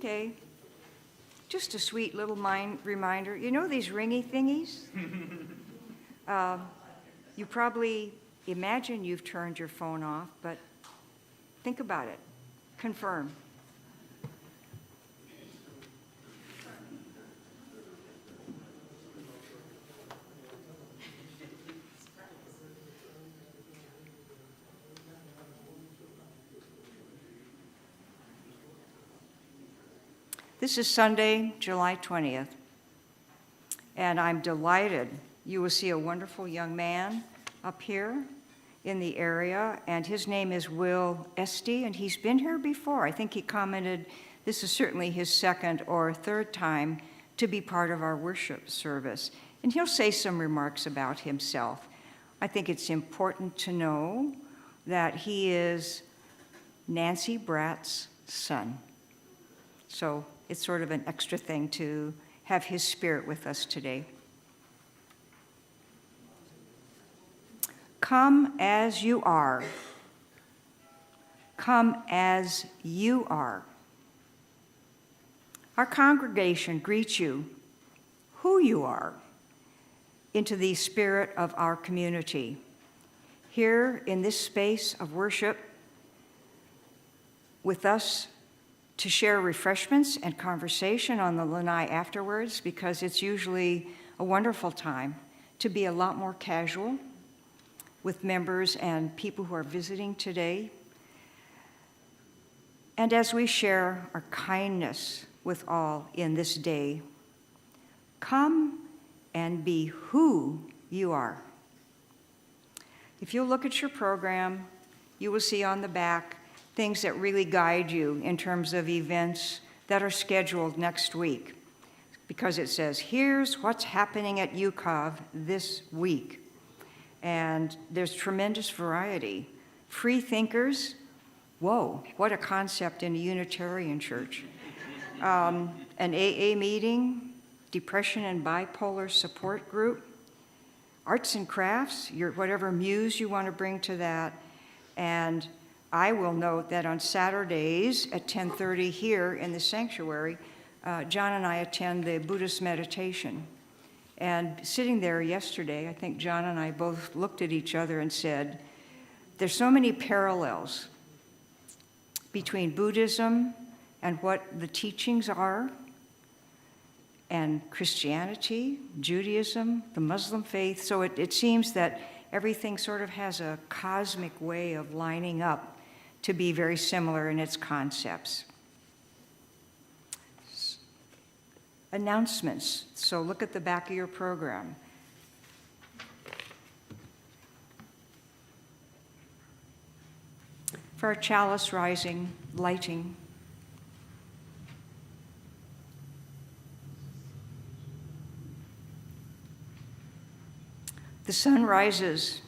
Okay. Just a sweet little reminder. You know these ringy thingies? You probably imagine you've turned your phone off, but think about it. Confirm. This is Sunday, July 20th, and I'm delighted you will see a wonderful young man up here in the area, and his name is Will Esty, and he's been here before. I think he commented this is certainly his second or third time to be part of our worship service, and he'll say some remarks about himself. I think it's important to know that he is Nancy Bratt's son. So it's sort of an extra thing to have his spirit with us today. Come as you are. Come as you are. Our congregation greets you, who you are, into the spirit of our community. Here in this space of worship, with us to share refreshments and conversation on the lanai afterwards, because it's usually a wonderful time to be a lot more casual with members and people who are visiting today. And as we share our kindness with all in this day, come and be who you are. If you look at your program, you will see on the back things that really guide you in terms of events that are scheduled next week, because it says, here's what's happening at UCOV this week. And there's tremendous variety. Free thinkers, whoa, what a concept in a Unitarian church. An AA meeting, depression and bipolar support group, arts and crafts, whatever muse you want to bring to that. And I will note that on Saturdays at 10:30 here in the sanctuary, John and I attend the Buddhist meditation. And sitting there yesterday, I think John and I both looked at each other and said, there's so many parallels between Buddhism and what the teachings are, and Christianity, Judaism, the Muslim faith. So it seems that everything sort of has a cosmic way of lining up to be very similar in its concepts. Announcements. So look at the back of your program. For our chalice rising, lighting. The sun rises.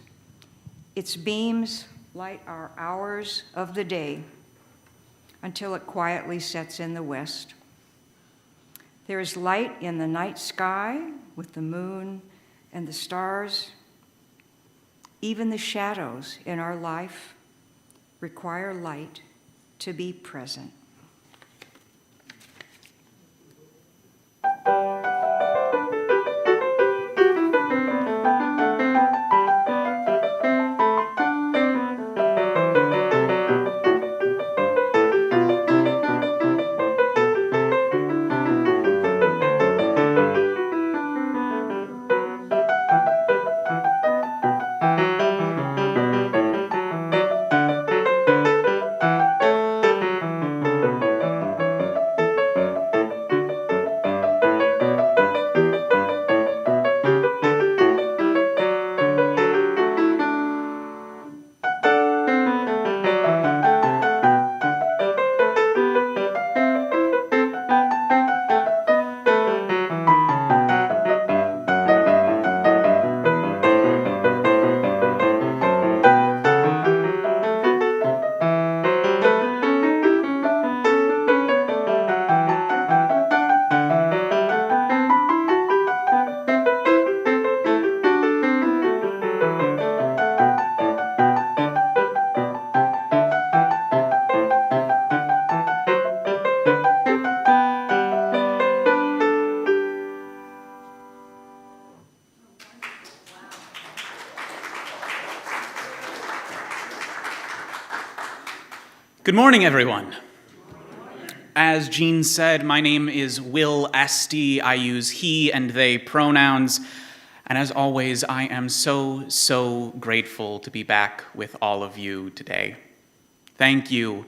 Its beams light our hours of the day until it quietly sets in the west. There is light in the night sky with the moon and the stars. Even the shadows in our life require light to be present. Good morning, everyone. As Jean said, my name is Will Esty. I use he and they pronouns. And as always, I am so grateful to be back with all of you today. Thank you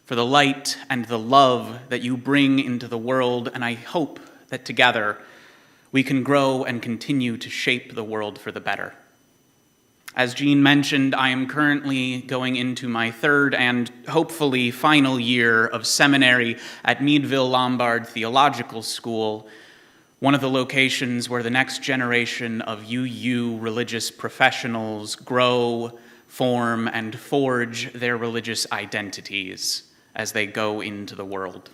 for the light and the love that you bring into the world, and I hope that together we can grow and continue to shape the world for the better. As Jean mentioned, I am currently going into my third and hopefully final year of seminary at Meadville Lombard Theological School, one of the locations where the next generation of UU religious professionals grow, form, and forge their religious identities as they go into the world.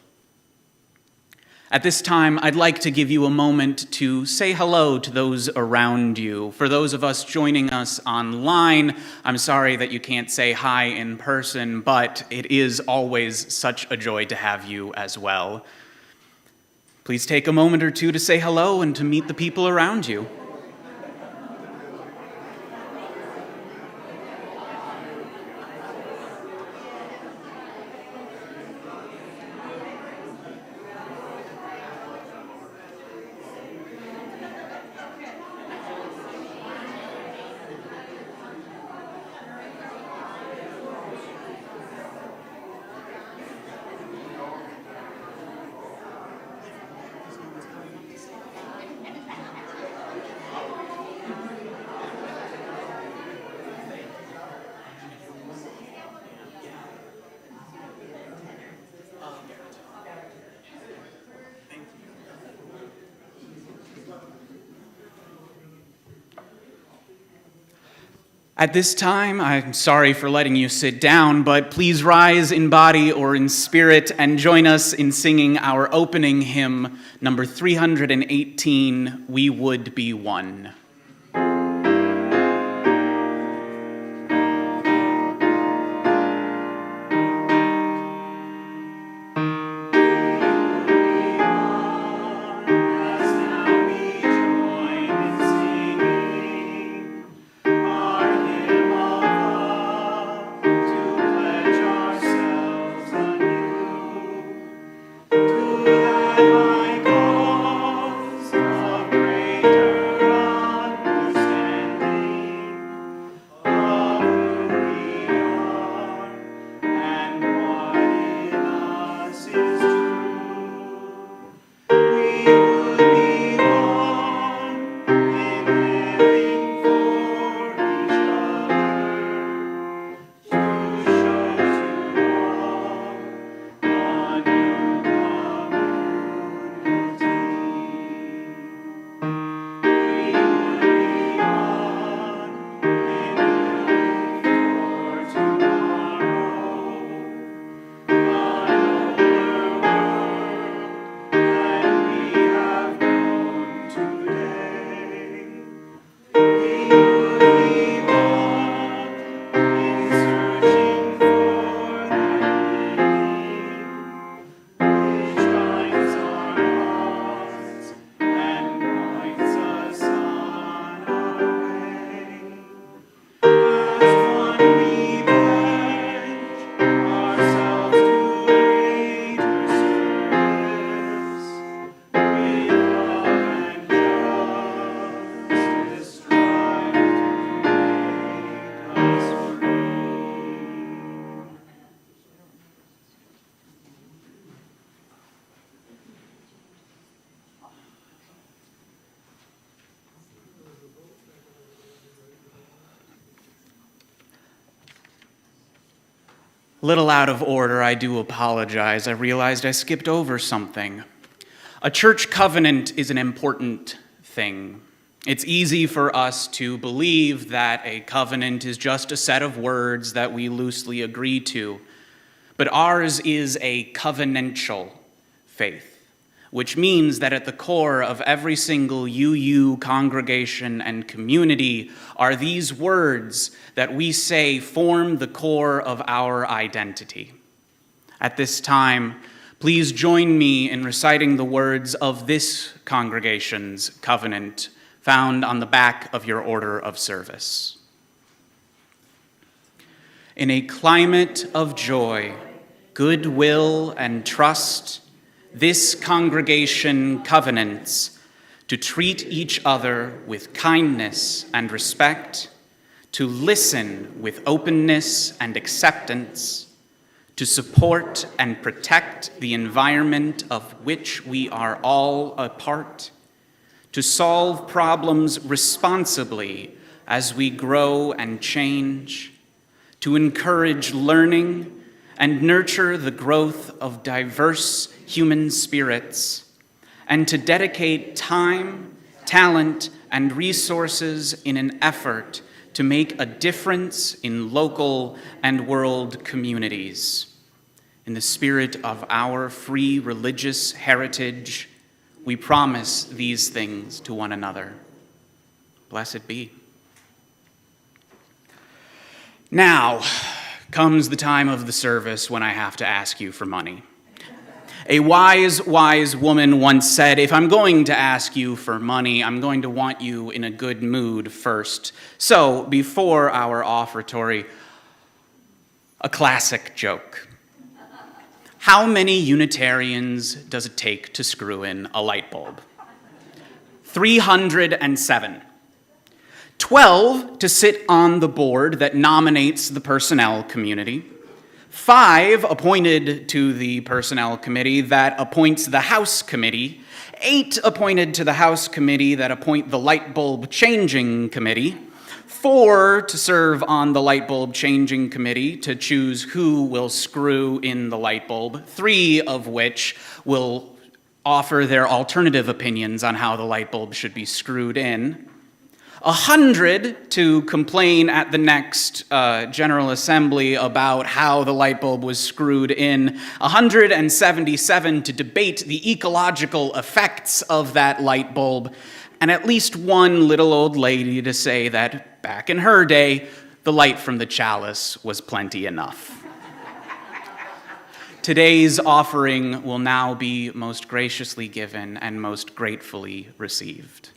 At this time, I'd like to give you a moment to say hello to those around you. For those of us joining us online, I'm sorry that you can't say hi in person, but it is always such a joy to have you as well. Please take a moment or two to say hello and to meet the people around you. At this time, I'm sorry for letting you sit down, but please rise in body or in spirit and join us in singing our opening hymn, number 318, We Would Be One. A little out of order, I do apologize. I realized I skipped over something. A church covenant is an important thing. It's easy for us to believe that a covenant is just a set of words that we loosely agree to, but ours is a covenantal faith, which means that at the core of every single UU congregation and community are these words that we say form the core of our identity. At this time, please join me in reciting the words of this congregation's covenant found on the back of your order of service. In a climate of joy, goodwill and trust, this congregation covenants to treat each other with kindness and respect, to listen with openness and acceptance, to support and protect the environment of which we are all a part, to solve problems responsibly as we grow and change, to encourage learning and nurture the growth of diverse human spirits, and to dedicate time, talent, and resources in an effort to make a difference in local and world communities. In the spirit of our free religious heritage, we promise these things to one another. Blessed be. Now comes the time of the service when I have to ask you for money. A wise, wise woman once said, if I'm going to ask you for money, I'm going to want you in a good mood first. So, before our offertory, a classic joke. How many Unitarians does it take to screw in a light bulb? 307. 12 to sit on the board that nominates the personnel community. 5 appointed to the personnel committee that appoints the House committee. 8 appointed to the House committee that appoint the light bulb changing committee. 4 to serve on the light bulb changing committee to choose who will screw in the light bulb, 3 of which will offer their alternative opinions on how the light bulb should be screwed in. 100 to complain at the next General Assembly about how the light bulb was screwed in. 177 to debate the ecological effects of that light bulb. And at least one little old lady to say that back in her day, the light from the chalice was plenty enough. Today's offering will now be most graciously given and most gratefully received.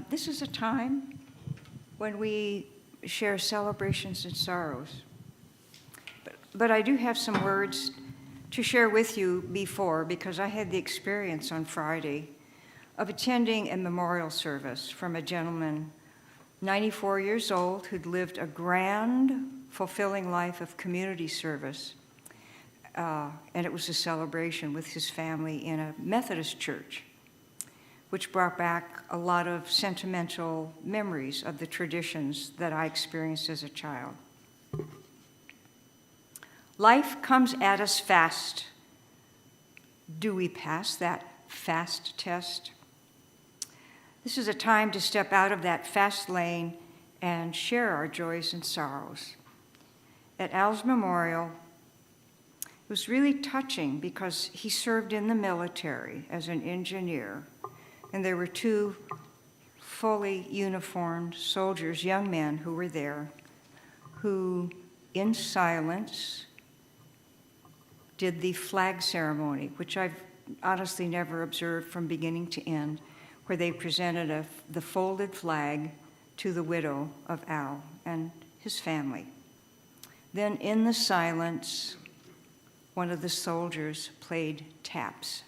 This is a time when we share celebrations and sorrows. But I do have some words to share with you before, because I had the experience on Friday of attending a memorial service from a gentleman, 94 years old, who'd lived a grand, fulfilling life of community service. And it was a celebration with his family in a Methodist church, which brought back a lot of sentimental memories of the traditions that I experienced as a child. Life comes at us fast. Do we pass that fast test? This is a time to step out of that fast lane and share our joys and sorrows. At Al's memorial, it was really touching because he served in the military as an engineer. And there were 2 fully uniformed soldiers, young men, who were there, who, in silence, did the flag ceremony, which I've honestly never observed from beginning to end, where they presented the folded flag to the widow of Al and his family. Then in the silence, one of the soldiers played taps,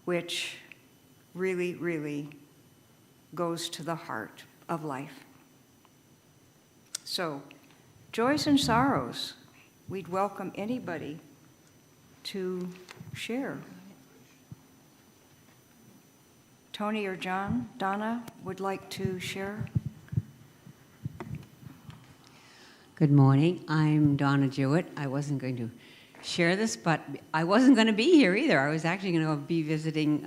which really, really goes to the heart of life. So, joys and sorrows, we'd welcome anybody to share. Tony or John, Donna would like to share. Good morning. I'm Donna Jewett. I wasn't going to share this, but I wasn't going to be here either. I was actually going to be visiting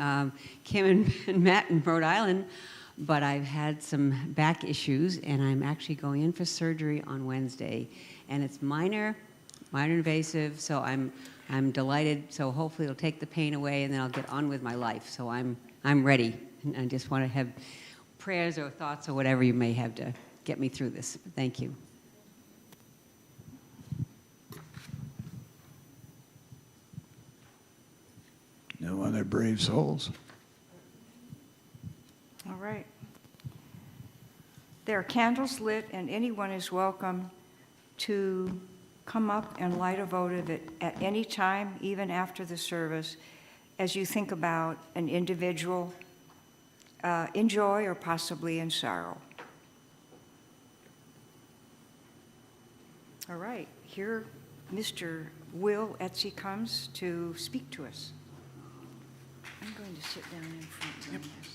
Kim and Matt in Rhode Island, but I've had some back issues, and I'm actually going in for surgery on Wednesday, and it's minor invasive. So I'm delighted. So hopefully it'll take the pain away, and then I'll get on with my life. So I'm ready. And I just want to have prayers or thoughts or whatever you may have to get me through this. Thank you. No other brave souls? All right. There are candles lit, and anyone is welcome to come up and light a votive at any time, even after the service, as you think about an individual in joy or possibly in sorrow. All right, here Mr. Will Esty comes to speak to us. I'm going to sit down in front of this.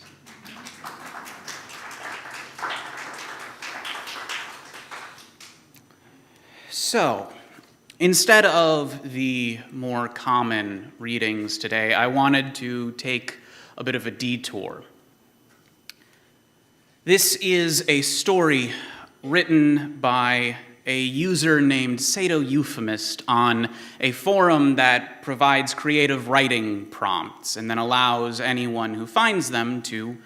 So, instead of the more common readings today, I wanted to take a bit of a detour. This is a story written by a user named Sado Euphemist on a forum that provides creative writing prompts and then allows anyone who finds them to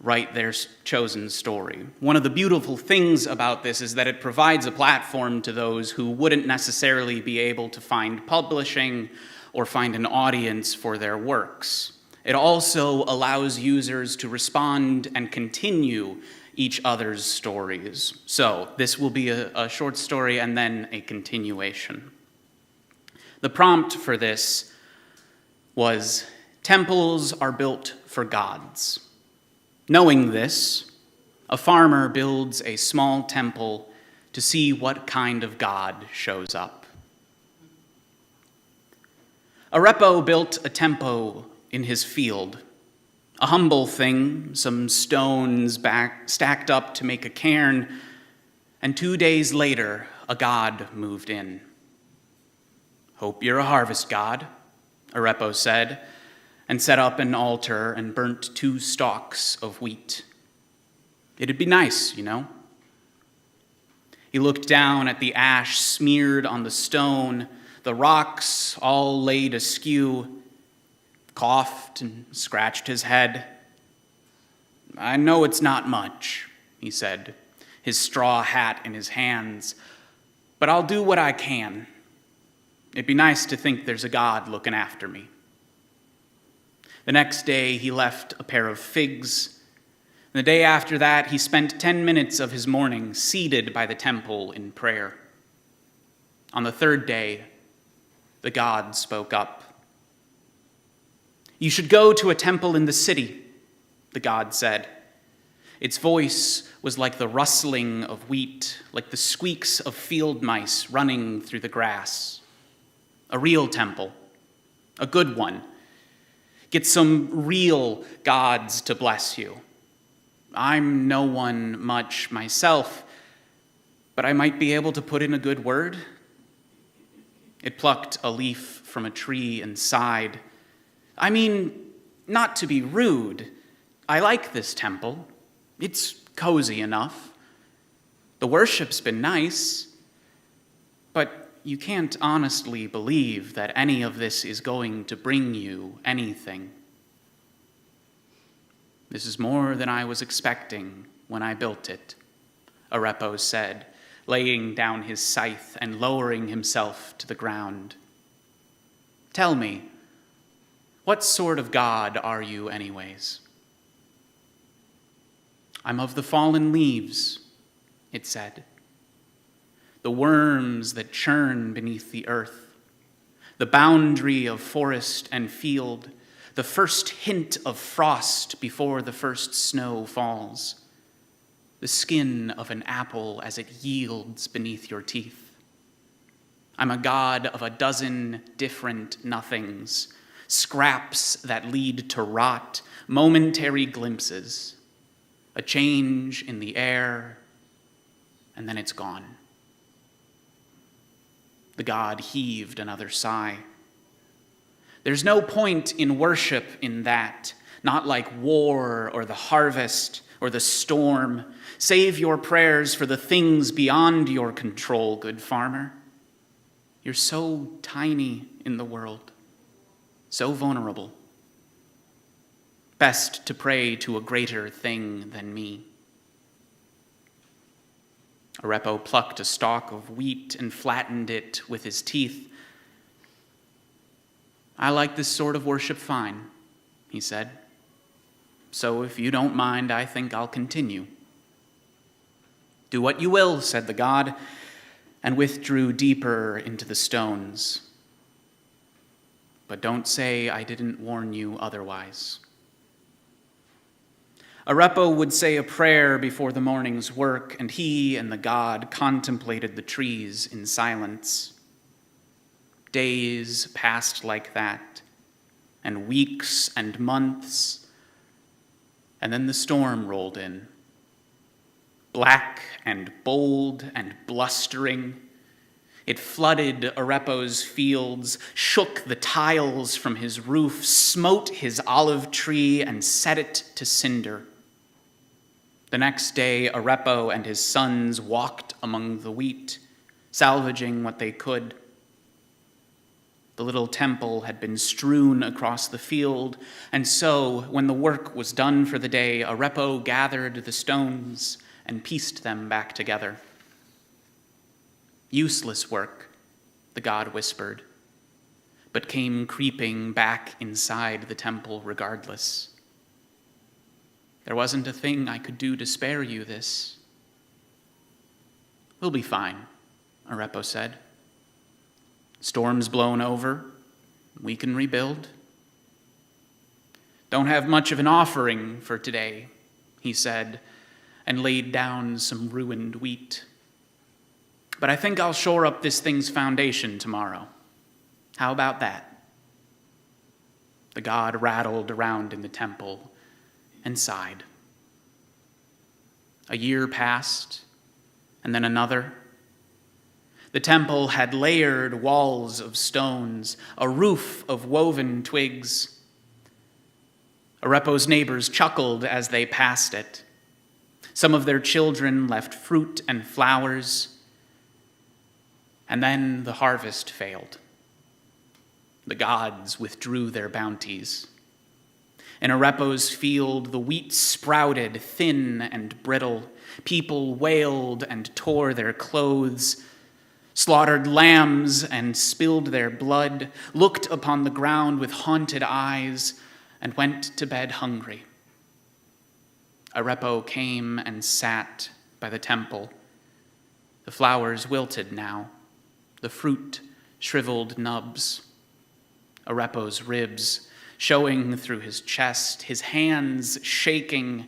write their chosen story. One of the beautiful things about this is that it provides a platform to those who wouldn't necessarily be able to find publishing or find an audience for their works. It also allows users to respond and continue each other's stories. So this will be a short story and then a continuation. The prompt for this was, "Temples are built for gods." Knowing this, a farmer builds a small temple to see what kind of God shows up. Arepo built a temple in his field. A humble thing, some stones stacked up to make a cairn, and 2 days later, a god moved in. "Hope you're a harvest god," Arepo said, and set up an altar and burnt 2 stalks of wheat. "It'd be nice, you know." He looked down at the ash smeared on the stone, the rocks all laid askew, coughed and scratched his head. "I know it's not much," he said, his straw hat in his hands, "but I'll do what I can. It'd be nice to think there's a God looking after me." The next day, he left a pair of figs. The day after that, he spent 10 minutes of his morning seated by the temple in prayer. On the 3rd day, the God spoke up. "You should go to a temple in the city," the God said. Its voice was like the rustling of wheat, like the squeaks of field mice running through the grass. "A real temple, a good one. Get some real gods to bless you. I'm no one much myself, but I might be able to put in a good word." It plucked a leaf from a tree and sighed. "I mean, not to be rude, I like this temple. It's cozy enough. The worship's been nice, but you can't honestly believe that any of this is going to bring you anything. This is more than I was expecting when I built it," Arepo said, laying down his scythe and lowering himself to the ground. "Tell me, what sort of God are you anyways?" I'm of the fallen leaves, it said, the worms that churn beneath the earth, the boundary of forest and field, the first hint of frost before the first snow falls, the skin of an apple as it yields beneath your teeth. I'm a god of a dozen different nothings, scraps that lead to rot, momentary glimpses, a change in the air, and then it's gone. The god heaved another sigh. There's no point in worship in that, not like war or the harvest or the storm. Save your prayers for the things beyond your control, good farmer. You're so tiny in the world, so vulnerable. Best to pray to a greater thing than me. Arepo plucked a stalk of wheat and flattened it with his teeth. I like this sort of worship fine, he said. So if you don't mind, I think I'll continue. Do what you will, said the god, and withdrew deeper into the stones. But don't say I didn't warn you otherwise. Arepo would say a prayer before the morning's work, and he and the god contemplated the trees in silence. Days passed like that, and weeks and months, and then the storm rolled in. Black and bold and blustering, it flooded Arepo's fields, shook the tiles from his roof, smote his olive tree, and set it to cinder. The next day, Arepo and his sons walked among the wheat, salvaging what they could. The little temple had been strewn across the field, and so, when the work was done for the day, Arepo gathered the stones and pieced them back together. Useless work, the god whispered, but came creeping back inside the temple regardless. There wasn't a thing I could do to spare you this. We'll be fine, Arepo said. Storm's blown over. We can rebuild. Don't have much of an offering for today, he said, and laid down some ruined wheat. But I think I'll shore up this thing's foundation tomorrow. How about that? The god rattled around in the temple and sighed. A year passed, and then another. The temple had layered walls of stones, a roof of woven twigs. Arepo's neighbors chuckled as they passed it. Some of their children left fruit and flowers, and then the harvest failed. The gods withdrew their bounties. In Arepo's field, the wheat sprouted thin and brittle. People wailed and tore their clothes, slaughtered lambs and spilled their blood, looked upon the ground with haunted eyes, and went to bed hungry. Arepo came and sat by the temple. The flowers wilted now, the fruit shriveled nubs. Arepo's ribs showing through his chest, his hands shaking,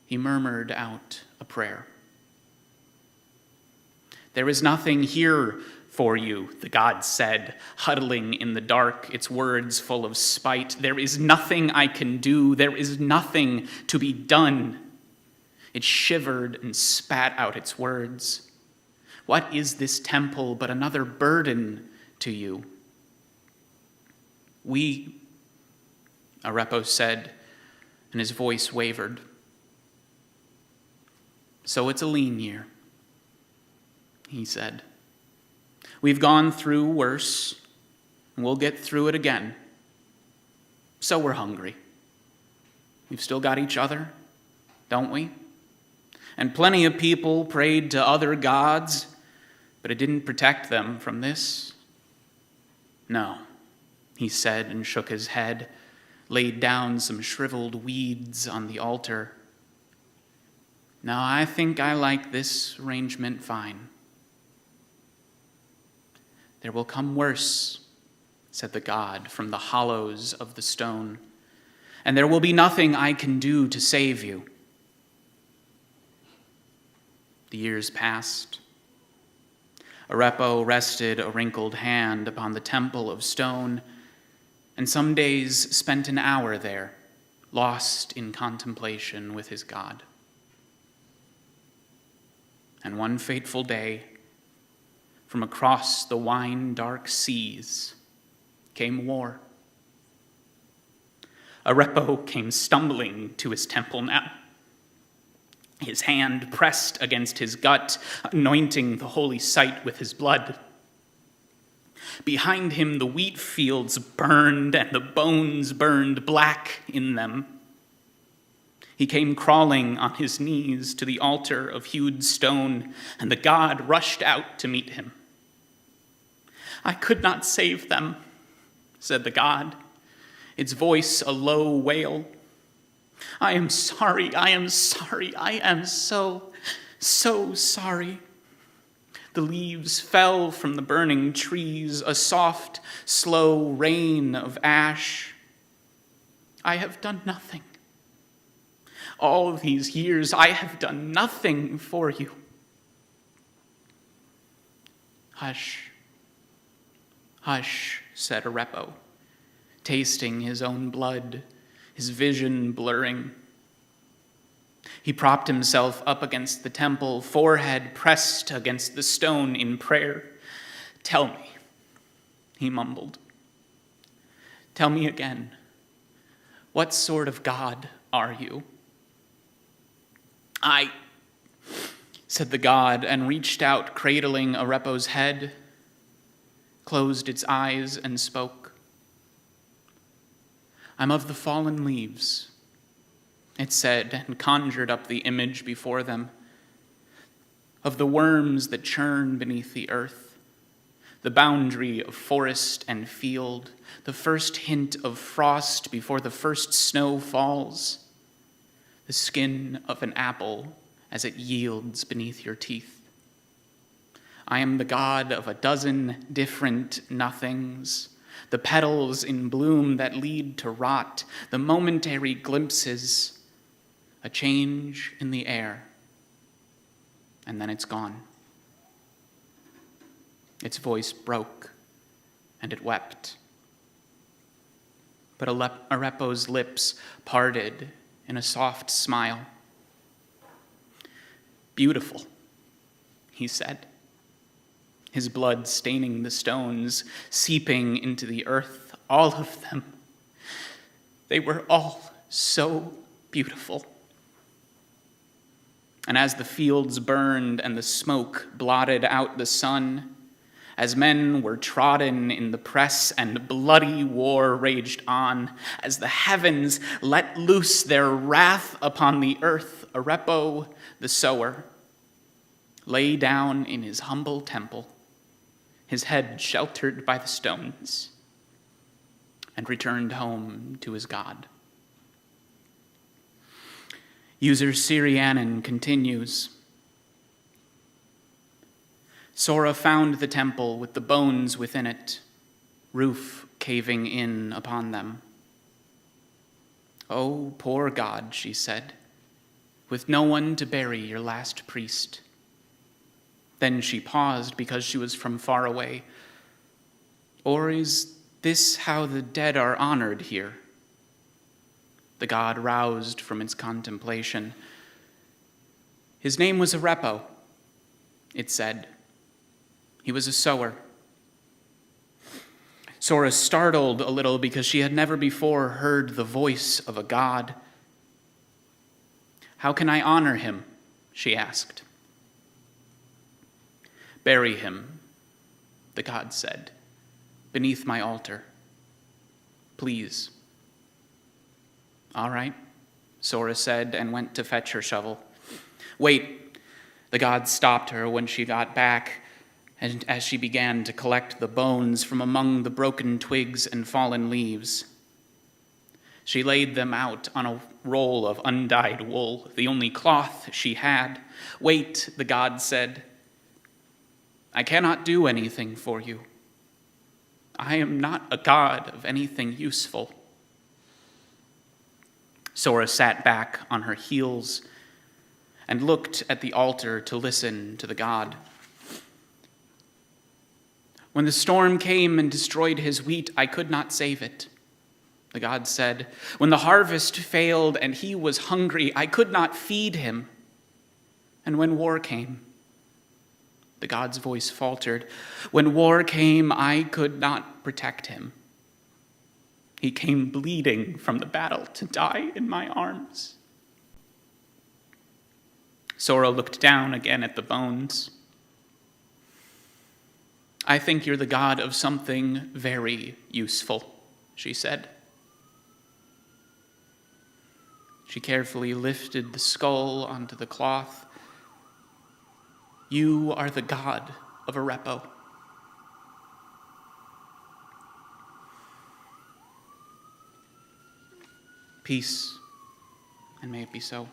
he murmured out a prayer. There is nothing here for you, the god said, huddling in the dark, its words full of spite. There is nothing I can do. There is nothing to be done. It shivered and spat out its words. What is this temple but another burden to you? We, Arepo said, and his voice wavered. So it's a lean year, he said. We've gone through worse, and we'll get through it again. So we're hungry. We've still got each other, don't we? And plenty of people prayed to other gods, but it didn't protect them from this. No, he said and shook his head, laid down some shriveled weeds on the altar. No, I think I like this arrangement fine. There will come worse, said the god from the hollows of the stone, and there will be nothing I can do to save you. The years passed. Arepo rested a wrinkled hand upon the temple of stone, and some days spent an hour there, lost in contemplation with his God. And one fateful day, from across the wine-dark seas, came war. Arepo came stumbling to his temple now, his hand pressed against his gut, anointing the holy site with his blood. Behind him, the wheat fields burned, and the bones burned black in them. He came crawling on his knees to the altar of hewed stone, and the god rushed out to meet him. I could not save them, said the god, its voice a low wail. I am sorry, I am so sorry. The leaves fell from the burning trees, a soft, slow rain of ash. I have done nothing. All these years, I have done nothing for you. Hush, hush, said Arepo, tasting his own blood, his vision blurring. He propped himself up against the temple, forehead pressed against the stone in prayer. Tell me, he mumbled. Tell me again, what sort of God are you? I, said the god, and reached out, cradling Arepo's head, closed its eyes, and spoke. I'm of the fallen leaves, it said, and conjured up the image before them, of the worms that churn beneath the earth, the boundary of forest and field, the first hint of frost before the first snow falls, the skin of an apple as it yields beneath your teeth. I am the god of a dozen different nothings, the petals in bloom that lead to rot, the momentary glimpses, a change in the air, and then it's gone. Its voice broke, and it wept. But Arepo's lips parted in a soft smile. Beautiful, he said, his blood staining the stones, seeping into the earth, all of them. They were all so beautiful. And as the fields burned and the smoke blotted out the sun, as men were trodden in the press and bloody war raged on, as the heavens let loose their wrath upon the earth, Arepo the Sower lay down in his humble temple, his head sheltered by the stones, and returned home to his God. User Syrianin continues. Sora found the temple with the bones within it, roof caving in upon them. Oh, poor God, she said, with no one to bury your last priest. Then she paused because she was from far away. Or is this how the dead are honored here? The god roused from its contemplation. His name was Arepo, it said. He was a sower. Sora startled a little because she had never before heard the voice of a god. How can I honor him? She asked. Bury him, the god said, beneath my altar. Please. All right, Sora said, and went to fetch her shovel. Wait, the god stopped her when she got back, and as she began to collect the bones from among the broken twigs and fallen leaves. She laid them out on a roll of undyed wool, the only cloth she had. "Wait," the god said. "I cannot do anything for you. I am not a god of anything useful." Sora sat back on her heels and looked at the altar to listen to the god. "When the storm came and destroyed his wheat, I could not save it," the god said. "When the harvest failed and he was hungry, I could not feed him. And when war came," the god's voice faltered, "when war came, I could not protect him. He came bleeding from the battle to die in my arms." Sora looked down again at the bones. "I think you're the god of something very useful," she said. She carefully lifted the skull onto the cloth. "You are the God of Arepo." Peace, and may it be so.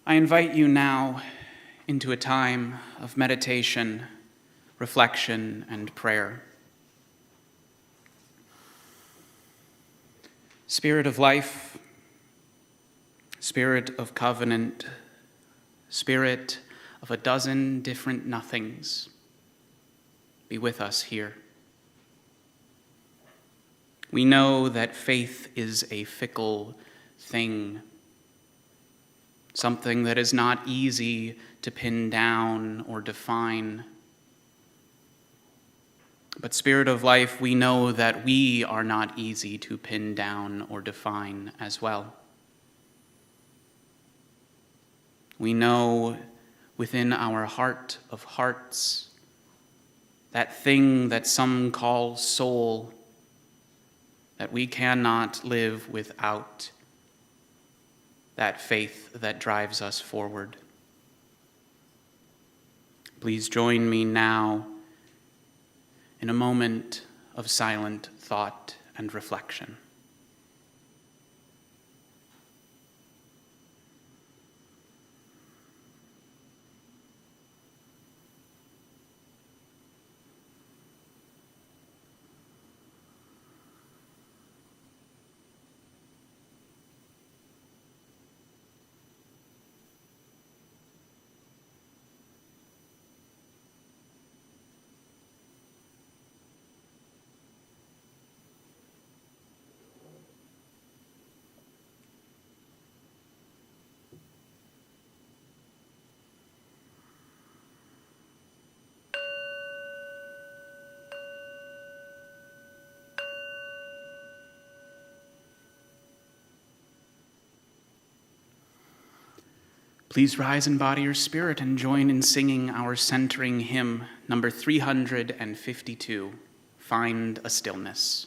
I invite you now into a time of meditation, reflection, and prayer. Spirit of life, Spirit of covenant, Spirit of a dozen different nothings, be with us here. We know that faith is a fickle thing, something that is not easy to pin down or define. But Spirit of life, we know that we are not easy to pin down or define as well. We know within our heart of hearts, that thing that some call soul, that we cannot live without that faith that drives us forward. Please join me now in a moment of silent thought and reflection. Please rise in body or spirit and join in singing our centering hymn, number 352, Find a Stillness.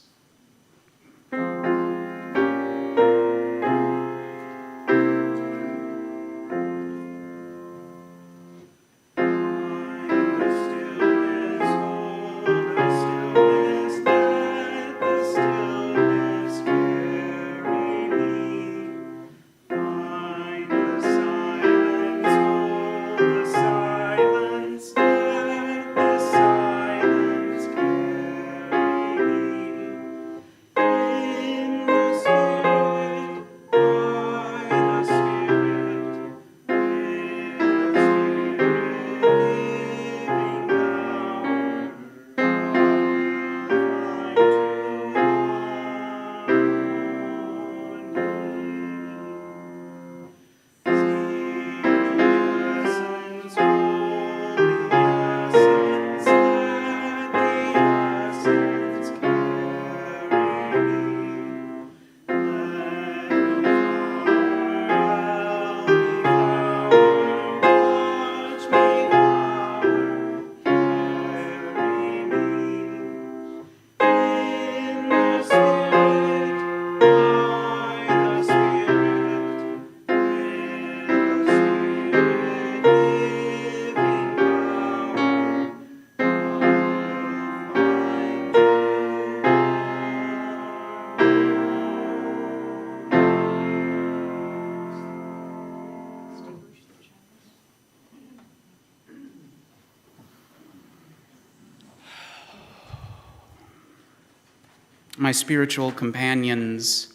My spiritual companions,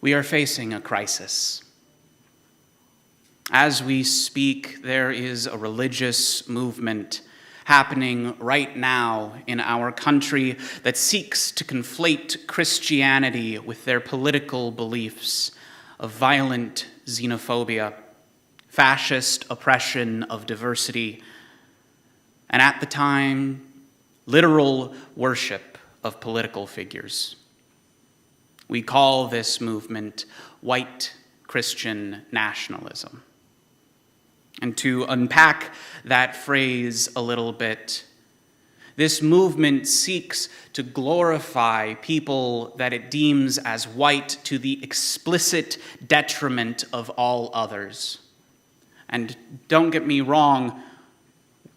we are facing a crisis. As we speak, there is a religious movement happening right now in our country that seeks to conflate Christianity with their political beliefs of violent xenophobia, fascist oppression of diversity, and at the time, literal worship of political figures. We call this movement white Christian nationalism. And to unpack that phrase a little bit, this movement seeks to glorify people that it deems as white to the explicit detriment of all others. And don't get me wrong,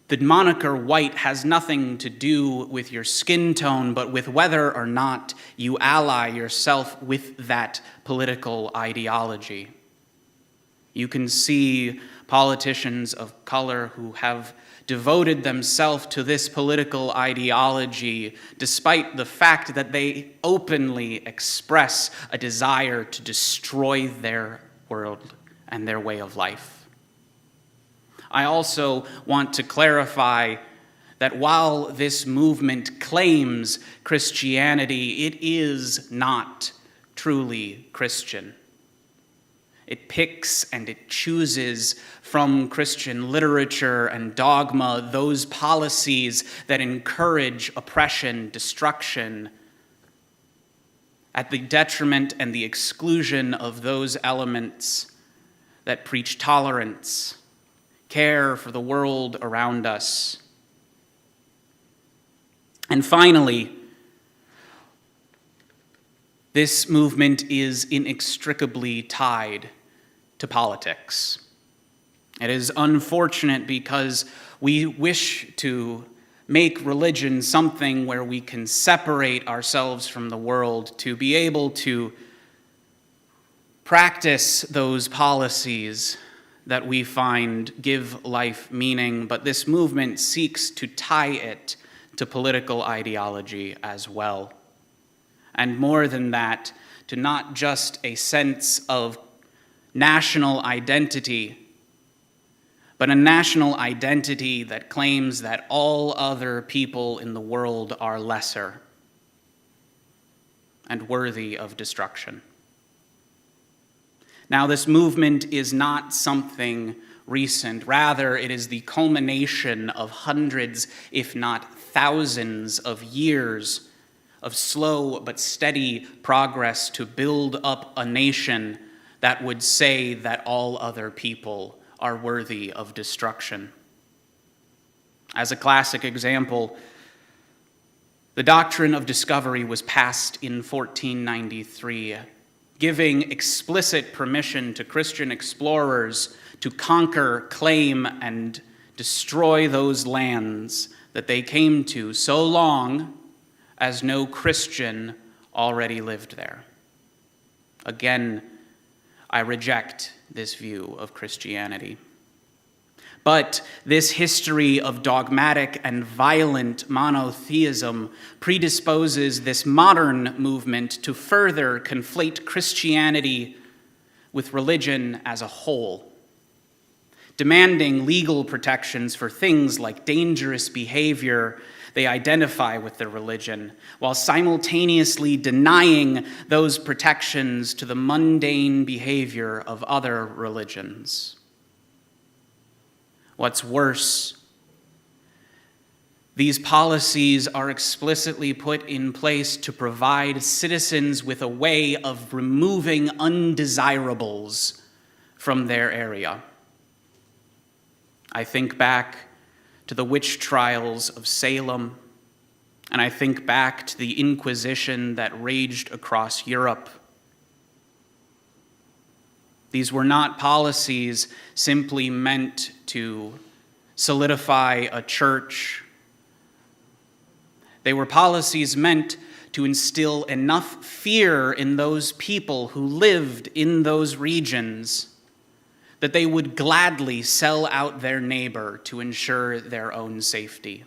the moniker white has nothing to do with your skin tone, but with whether or not you ally yourself with that political ideology. You can see politicians of color who have devoted themselves to this political ideology despite the fact that they openly express a desire to destroy their world and their way of life. I also want to clarify that while this movement claims Christianity, it is not truly Christian. It picks and it chooses from Christian literature and dogma those policies that encourage oppression, destruction, at the detriment and the exclusion of those elements that preach tolerance, care for the world around us. And finally, this movement is inextricably tied to politics. It is unfortunate because we wish to make religion something where we can separate ourselves from the world, to be able to practice those policies that we find give life meaning, but this movement seeks to tie it to political ideology as well. And more than that, to not just a sense of national identity, but a national identity that claims that all other people in the world are lesser and worthy of destruction. Now, this movement is not something recent. Rather, it is the culmination of hundreds, if not thousands, of years of slow but steady progress to build up a nation that would say that all other people are worthy of destruction. As a classic example, the doctrine of discovery was passed in 1493, giving explicit permission to Christian explorers to conquer, claim, and destroy those lands that they came to, so long as no Christian already lived there. Again, I reject this view of Christianity. But this history of dogmatic and violent monotheism predisposes this modern movement to further conflate Christianity with religion as a whole, demanding legal protections for things like dangerous behavior they identify with their religion, while simultaneously denying those protections to the mundane behavior of other religions. What's worse, these policies are explicitly put in place to provide citizens with a way of removing undesirables from their area. I think back to the witch trials of Salem, and I think back to the Inquisition that raged across Europe. These were not policies simply meant to solidify a church. They were policies meant to instill enough fear in those people who lived in those regions that they would gladly sell out their neighbor to ensure their own safety.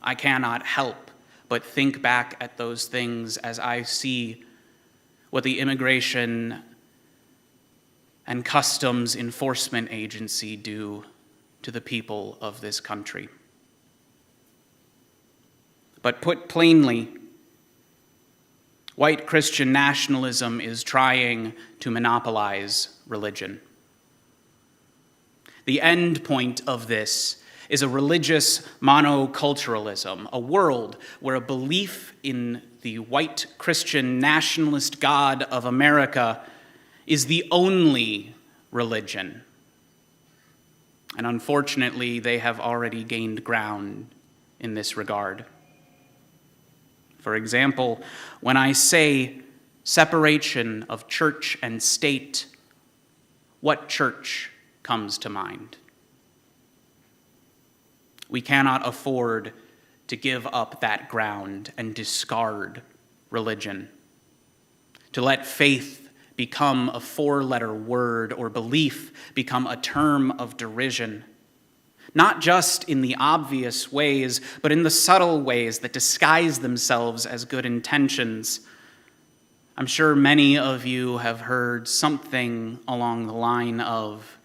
I cannot help but think back at those things as I see what the Immigration and Customs Enforcement Agency do to the people of this country. But put plainly, white Christian nationalism is trying to monopolize religion. The end point of this is a religious monoculturalism, a world where a belief in the white Christian nationalist God of America is the only religion. And unfortunately, they have already gained ground in this regard. For example, when I say separation of church and state, what church comes to mind? We cannot afford to give up that ground and discard religion, to let faith become a four-letter word or belief become a term of derision, not just in the obvious ways, but in the subtle ways that disguise themselves as good intentions. I'm sure many of you have heard something along the line of,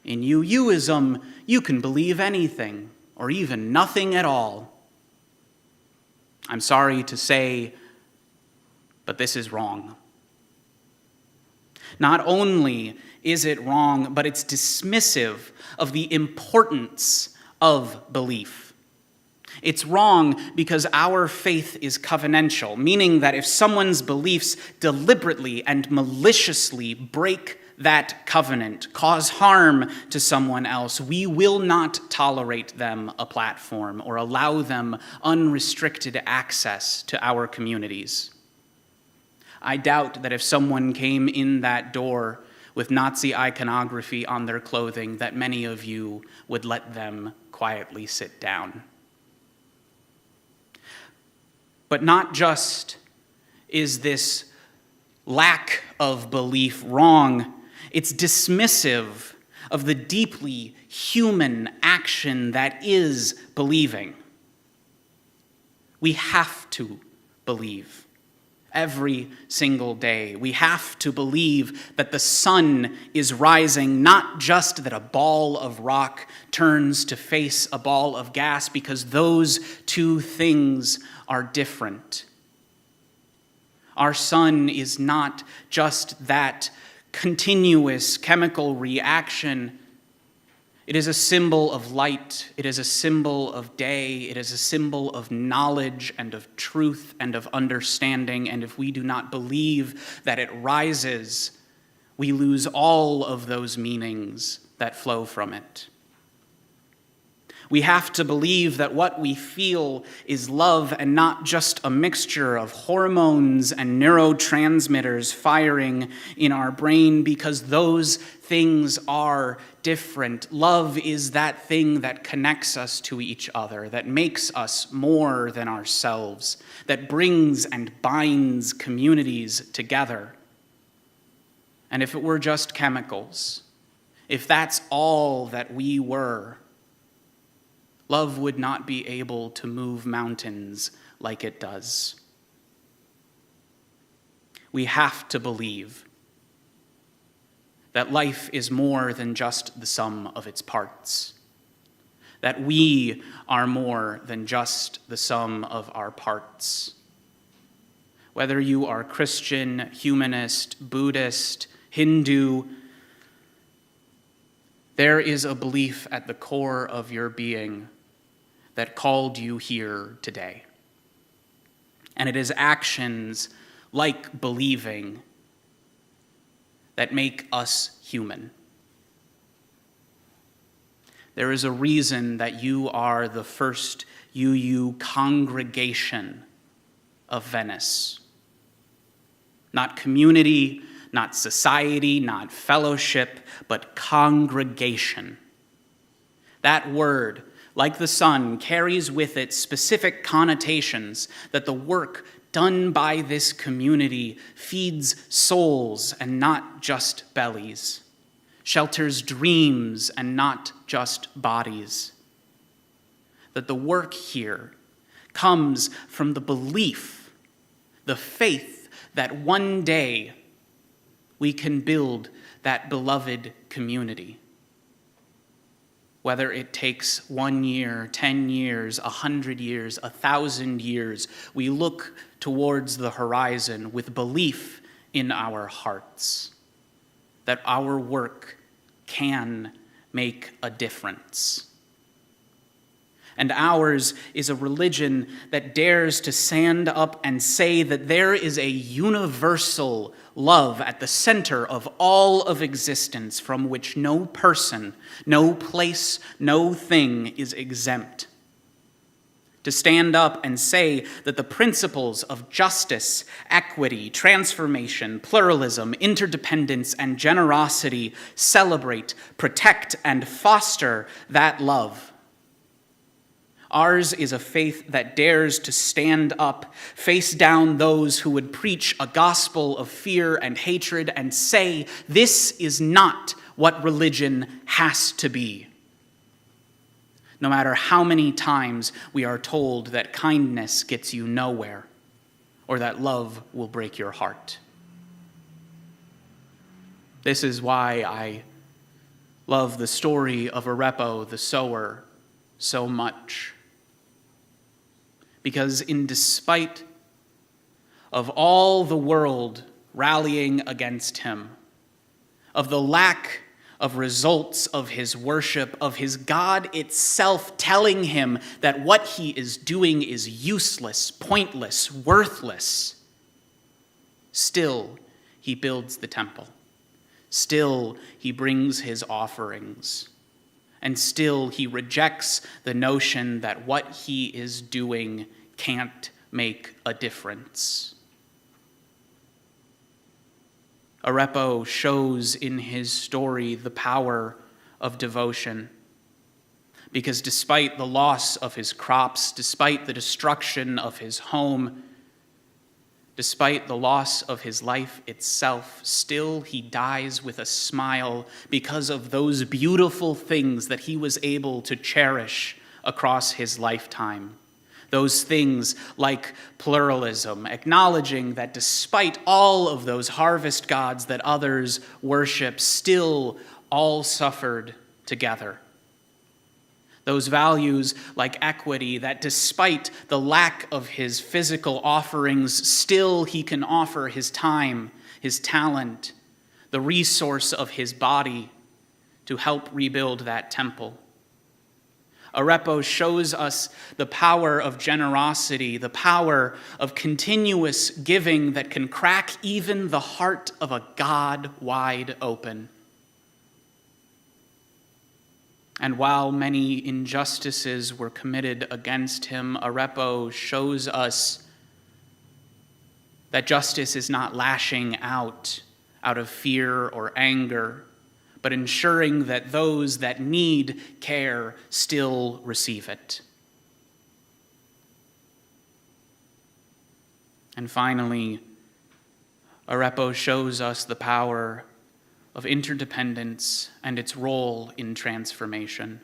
in youism, you can believe anything, or even nothing at all. I'm sorry to say, but this is wrong. Not only is it wrong, but it's dismissive of the importance of belief. It's wrong because our faith is covenantal, meaning that if someone's beliefs deliberately and maliciously break that covenant, cause harm to someone else, we will not tolerate them a platform or allow them unrestricted access to our communities. I doubt that if someone came in that door with Nazi iconography on their clothing, that many of you would let them quietly sit down. But not just is this lack of belief wrong, it's dismissive of the deeply human action that is believing. We have to believe. Every single day. We have to believe that the sun is rising, not just that a ball of rock turns to face a ball of gas, because those two things are different. Our sun is not just that continuous chemical reaction. It is a symbol of light. It is a symbol of day. It is a symbol of knowledge and of truth and of understanding. And if we do not believe that it rises, we lose all of those meanings that flow from it. We have to believe that what we feel is love and not just a mixture of hormones and neurotransmitters firing in our brain, because those things are different. Love is that thing that connects us to each other, that makes us more than ourselves, that brings and binds communities together. And if it were just chemicals, if that's all that we were, love would not be able to move mountains like it does. We have to believe that life is more than just the sum of its parts, that we are more than just the sum of our parts. Whether you are Christian, humanist, Buddhist, Hindu, there is a belief at the core of your being that called you here today. And it is actions like believing that make us human. There is a reason that you are the first UU congregation of Venice. Not community, not society, not fellowship, but congregation. That word, like the sun, carries with it specific connotations that the work done by this community feeds souls and not just bellies, shelters dreams and not just bodies. That the work here comes from the belief, the faith that one day we can build that beloved community. Whether it takes 1 year, 10 years, 100 years, 1,000 years, we look towards the horizon with belief in our hearts that our work can make a difference. And ours is a religion that dares to stand up and say that there is a universal love at the center of all of existence from which no person, no place, no thing is exempt. To stand up and say that the principles of justice, equity, transformation, pluralism, interdependence, and generosity celebrate, protect, and foster that love. Ours is a faith that dares to stand up, face down those who would preach a gospel of fear and hatred and say, this is not what religion has to be. No matter how many times we are told that kindness gets you nowhere or that love will break your heart. This is why I love the story of Arepo the Sower so much. Because in despite of all the world rallying against him, of the lack of results of his worship, of his God itself telling him that what he is doing is useless, pointless, worthless, still he builds the temple. Still he brings his offerings. And still he rejects the notion that what he is doing can't make a difference. Arepo shows in his story the power of devotion, because despite the loss of his crops, despite the destruction of his home, despite the loss of his life itself, still he dies with a smile because of those beautiful things that he was able to cherish across his lifetime. Those things like pluralism, acknowledging that despite all of those harvest gods that others worship, still all suffered together. Those values like equity, that despite the lack of his physical offerings, still he can offer his time, his talent, the resource of his body to help rebuild that temple. Arepo shows us the power of generosity, the power of continuous giving that can crack even the heart of a God wide open. And while many injustices were committed against him, Arepo shows us that justice is not lashing out of fear or anger, but ensuring that those that need care still receive it. And finally, Arepo shows us the power of interdependence and its role in transformation.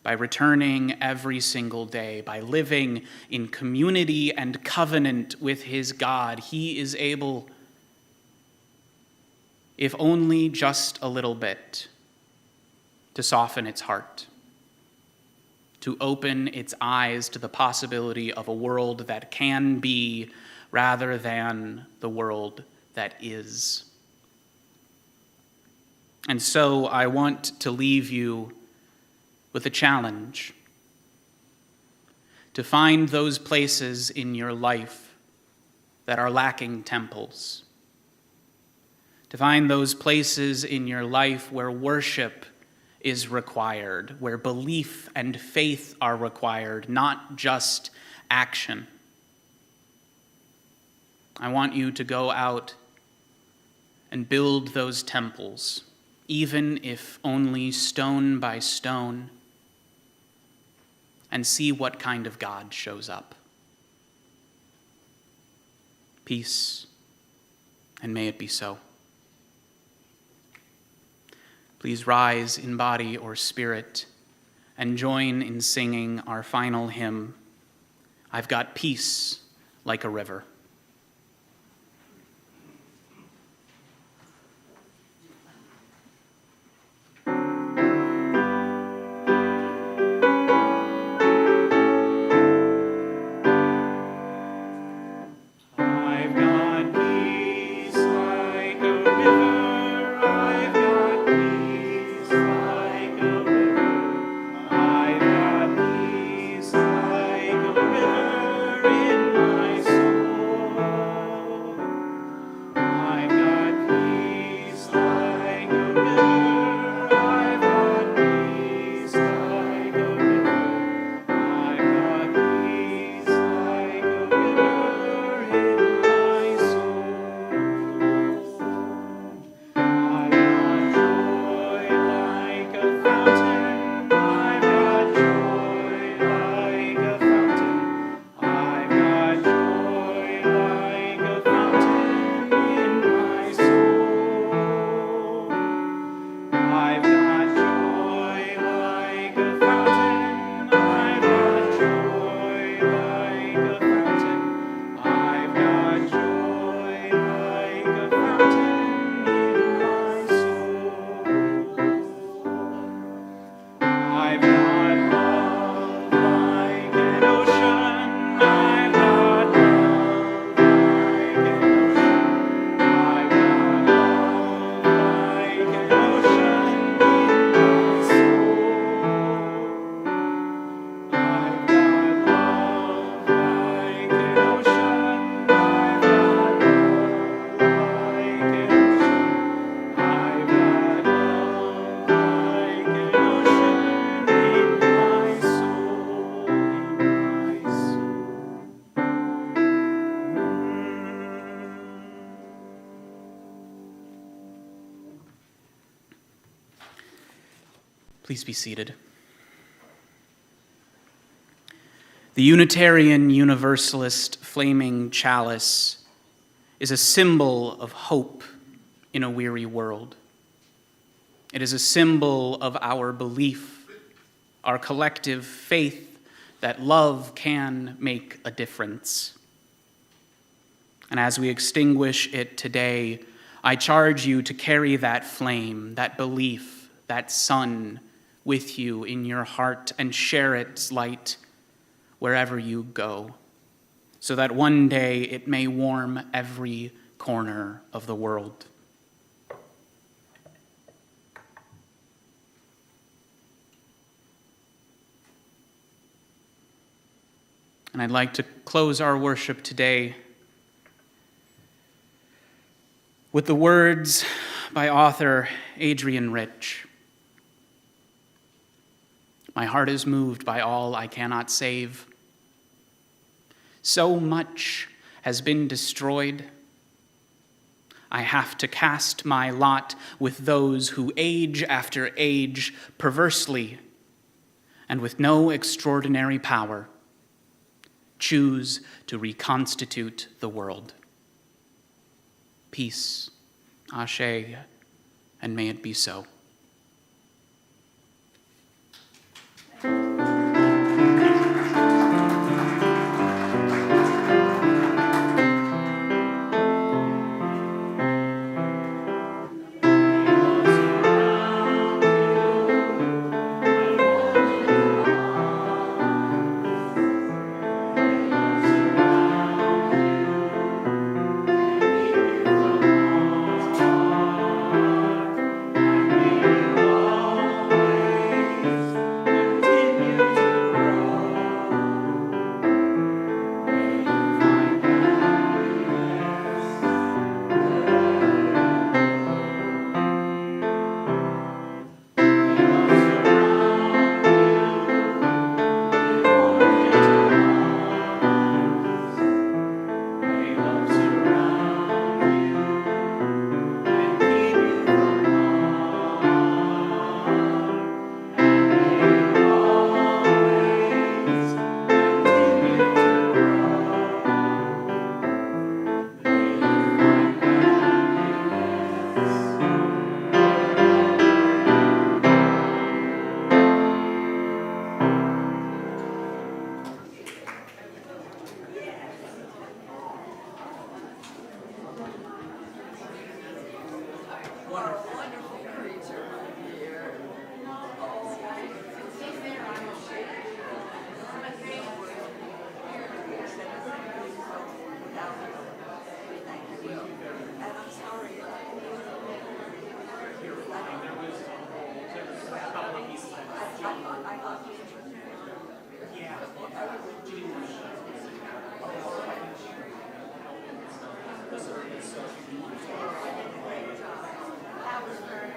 By returning every single day, by living in community and covenant with his God, he is able, if only just a little bit, to soften its heart, to open its eyes to the possibility of a world that can be rather than the world that is. And so I want to leave you with a challenge to find those places in your life that are lacking temples, to find those places in your life where worship is required, where belief and faith are required, not just action. I want you to go out and build those temples, even if only stone by stone, and see what kind of God shows up. Peace, and may it be so. Please rise in body or spirit and join in singing our final hymn, I've Got Peace Like a River. Please be seated. The Unitarian Universalist flaming chalice is a symbol of hope in a weary world. It is a symbol of our belief, our collective faith that love can make a difference. And as we extinguish it today, I charge you to carry that flame, that belief, that sun with you in your heart and share its light wherever you go, so that one day it may warm every corner of the world. And I'd like to close our worship today with the words by author Adrian Rich. My heart is moved by all I cannot save. So much has been destroyed. I have to cast my lot with those who age after age perversely and with no extraordinary power choose to reconstitute the world. Peace, Ashe, and may it be so. That was very